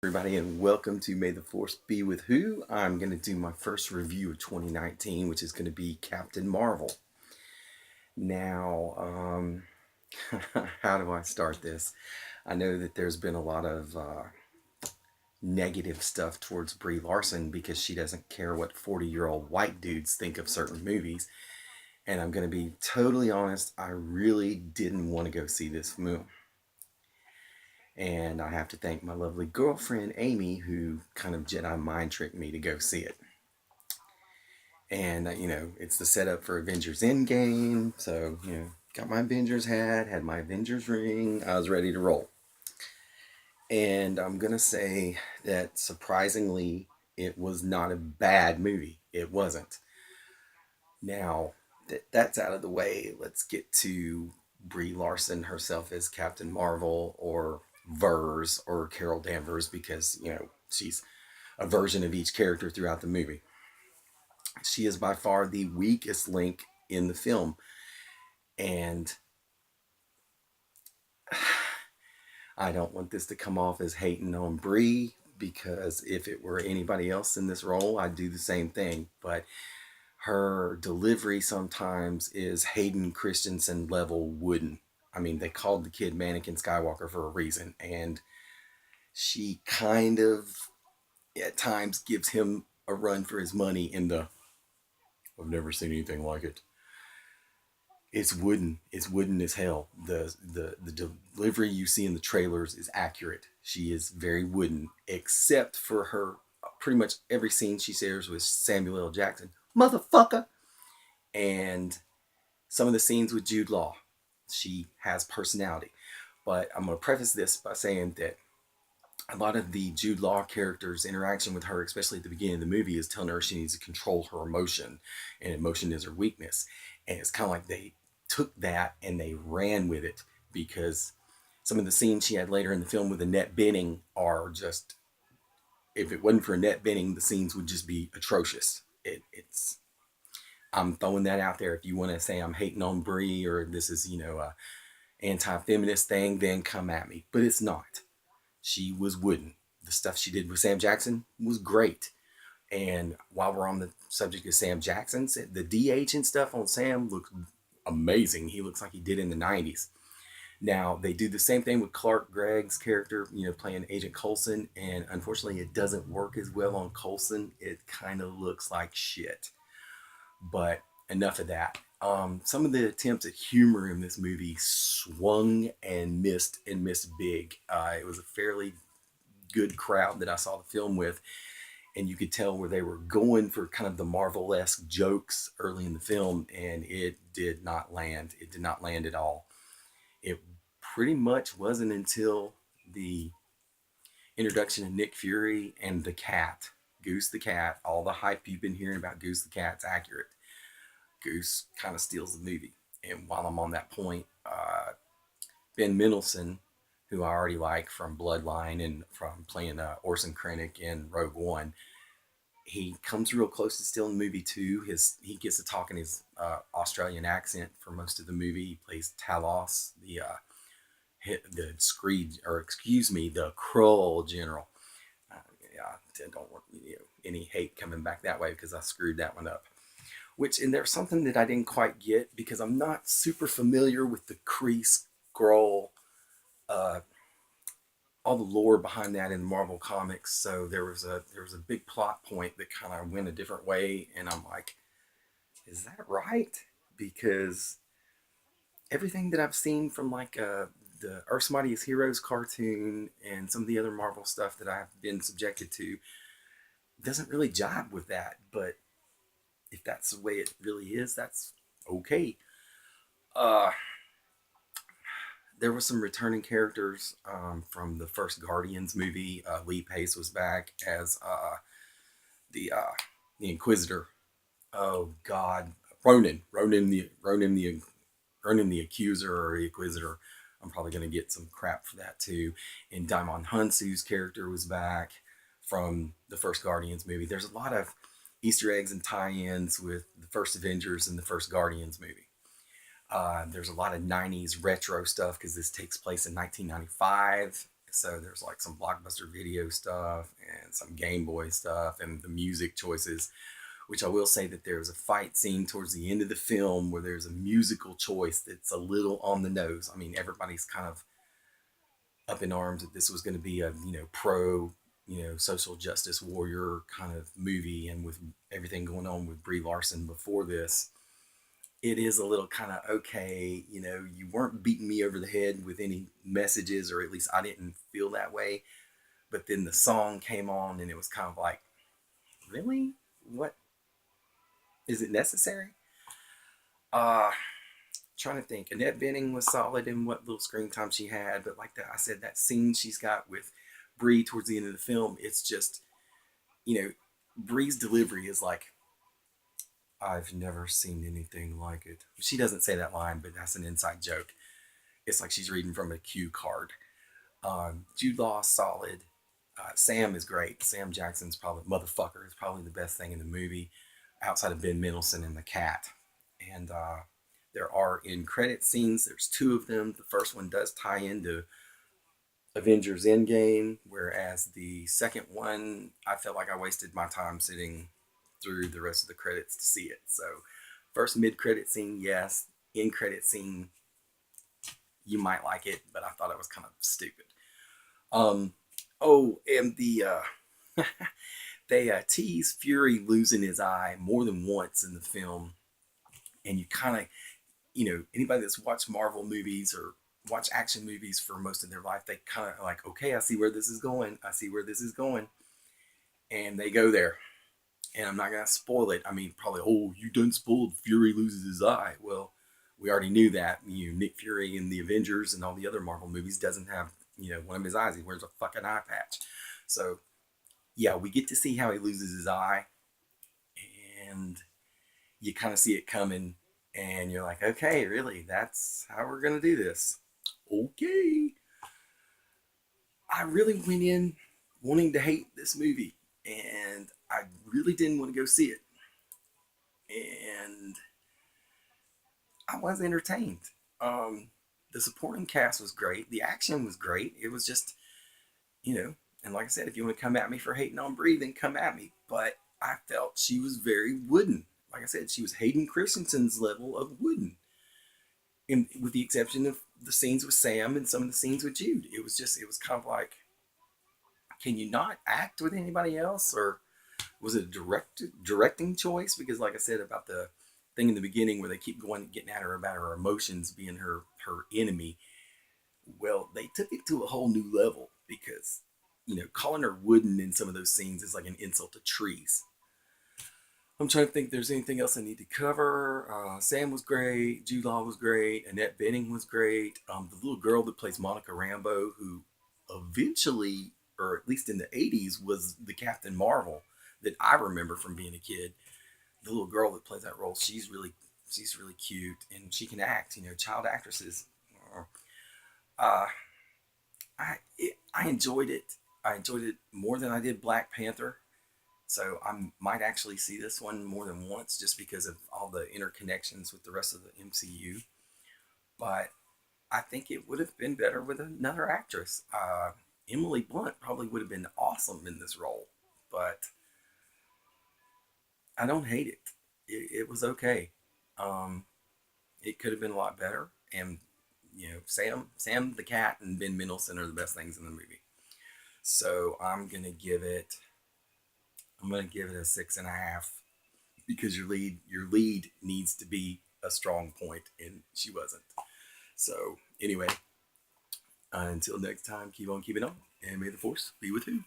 Everybody, and welcome to May the Force Be With Who. I'm going to do my first review of 2019, which is going to be Captain Marvel. Now, how do I start this? I know that there's been a lot of negative stuff towards Brie Larson because she doesn't care what 40-year-old white dudes think of certain movies. And I'm going to be totally honest, I really didn't want to go see this film. And I have to thank my lovely girlfriend, Amy, who kind of Jedi mind tricked me to go see it. And, it's the setup for Avengers Endgame. So, got my Avengers hat, had my Avengers ring. I was ready to roll. And I'm going to say that surprisingly, it was not a bad movie. It wasn't. Now, that's out of the way. Let's get to Brie Larson herself as Captain Marvel, or Vers, or Carol Danvers, because she's a version of each character throughout the movie. She is by far the weakest link in the film, and I don't want this to come off as hating on Brie, because if it were anybody else in this role, I'd do the same thing. But her delivery sometimes is Hayden Christensen level wooden. I mean, they called the kid Mannequin Skywalker for a reason, and she kind of at times gives him a run for his money in the "I've never seen anything like it." It's wooden. It's wooden as hell. The delivery you see in the trailers is accurate. She is very wooden, except for her pretty much every scene she shares with Samuel L. Jackson, motherfucker, and some of the scenes with Jude Law. She has personality. But I'm going to preface this by saying that a lot of the Jude Law character's interaction with her, especially at the beginning of the movie, is telling her she needs to control her emotion, and emotion is her weakness. And it's kind of like they took that and they ran with it, because some of the scenes she had later in the film with Annette Bening are just, if it wasn't for Annette Bening, the scenes would just be atrocious. It's I'm throwing that out there. If you want to say I'm hating on Brie, or this is a anti-feminist thing, then come at me. But it's not. She was wooden. The stuff she did with Sam Jackson was great. And while we're on the subject of Sam Jackson, the DH and stuff on Sam looks amazing. He looks like he did in the 90s. Now, they do the same thing with Clark Gregg's character, playing Agent Coulson, and unfortunately, it doesn't work as well on Coulson. It kind of looks like shit. But enough of that. Some of the attempts at humor in this movie swung and missed big. It was a fairly good crowd that I saw the film with, and you could tell where they were going for kind of the Marvel-esque jokes early in the film, and it did not land. It did not land at all. It pretty much wasn't until the introduction of Nick Fury and the cat, Goose the cat. All the hype you've been hearing about Goose the cat's accurate. Goose kind of steals the movie. And while I'm on that point, Ben Mendelsohn, who I already like from Bloodline and from playing Orson Krennic in Rogue One, he comes real close to stealing the movie too. He gets to talk in his Australian accent for most of the movie. He plays Talos, the Screed, or excuse me, the Krull general. Yeah, I don't want any hate coming back that way, because I screwed that one up. And there's something that I didn't quite get, because I'm not super familiar with the Kree Skrull, uh, all the lore behind that in Marvel Comics. So there was a big plot point that kind of went a different way, and I'm like, is that right? Because everything that I've seen from the Earth's Mightiest Heroes cartoon and some of the other Marvel stuff that I've been subjected to doesn't really jive with that. But if that's the way it really is, that's okay. Uh, there were some returning characters from the first Guardians movie. Lee Pace was back as the uh, the Inquisitor. Oh God, Ronan the Accuser, or the Inquisitor. I'm probably gonna get some crap for that too. And Daimon Hunsu's character was back from the first Guardians movie. There's a lot of Easter eggs and tie-ins with the first Avengers and the first Guardians movie. There's a lot of 90s retro stuff, because this takes place in 1995. So there's like some Blockbuster Video stuff and some Game Boy stuff, and the music choices, which I will say that there's a fight scene towards the end of the film where there's a musical choice that's a little on the nose. I mean, everybody's kind of up in arms that this was going to be a, pro, social justice warrior kind of movie, and with everything going on with Brie Larson before this, it is a little kind of okay. You weren't beating me over the head with any messages, or at least I didn't feel that way. But then the song came on, and it was kind of like, really? What? Is it necessary? Uh, Trying to think. Annette Bening was solid in what little screen time she had, but like that, I said, that scene she's got with Brie towards the end of the film, it's just, you know, Brie's delivery is like, I've never seen anything like it. She doesn't say that line, but that's an inside joke. It's like she's reading from a cue card. Jude Law, solid. Sam is great. Sam Jackson's probably motherfucker. Is probably the best thing in the movie, outside of Ben Mendelsohn and the cat. And there are in credit scenes. There's two of them. The first one does tie into Avengers Endgame, whereas the second one, I felt like I wasted my time sitting through the rest of the credits to see it. So, first mid credit scene, yes. End credit scene, you might like it, but I thought it was kind of stupid. Um, oh, and they tease Fury losing his eye more than once in the film, and you kind of, anybody that's watched Marvel movies or watch action movies for most of their life, they kind of like, okay, I see where this is going. I see where this is going, and they go there. And I'm not gonna spoil it. I mean, probably, oh, you done spoiled Fury loses his eye. Well, we already knew that. Nick Fury in the Avengers and all the other Marvel movies doesn't have, one of his eyes. He wears a fucking eye patch. So yeah, we get to see how he loses his eye, and you kind of see it coming, and you're like, okay, really, that's how we're gonna do this. Okay. I really went in wanting to hate this movie, and I really didn't want to go see it. And I was entertained. Um, the supporting cast was great. The action was great. It was just, you know, and like I said, if you want to come at me for hating on Brie, then come at me. But I felt she was very wooden. Like I said, she was Hayden Christensen's level of wooden, with the exception of the scenes with Sam and some of the scenes with Jude. It was kind of like, can you not act with anybody else, or was it a directing choice? Because like I said about the thing in the beginning where they keep going getting at her about her emotions being her enemy, well, they took it to a whole new level, because calling her wooden in some of those scenes is like an insult to trees. I'm trying to think if there's anything else I need to cover. Sam was great. Jude Law was great. Annette Bening was great. The little girl that plays Monica Rambeau, who eventually, or at least in the 80s, was the Captain Marvel that I remember from being a kid. The little girl that plays that role, she's really cute, and she can act. Child actresses. Uh, I enjoyed it. I enjoyed it more than I did Black Panther. So I might actually see this one more than once, just because of all the interconnections with the rest of the MCU. But I think it would have been better with another actress. Emily Blunt probably would have been awesome in this role, but I don't hate it. It was okay. Um, it could have been a lot better. And Sam the cat and Ben Mendelsohn are the best things in the movie. So I'm gonna give it a 6.5, because your lead needs to be a strong point, and she wasn't. So anyway, until next time, keep on keeping on, and may the force be with you.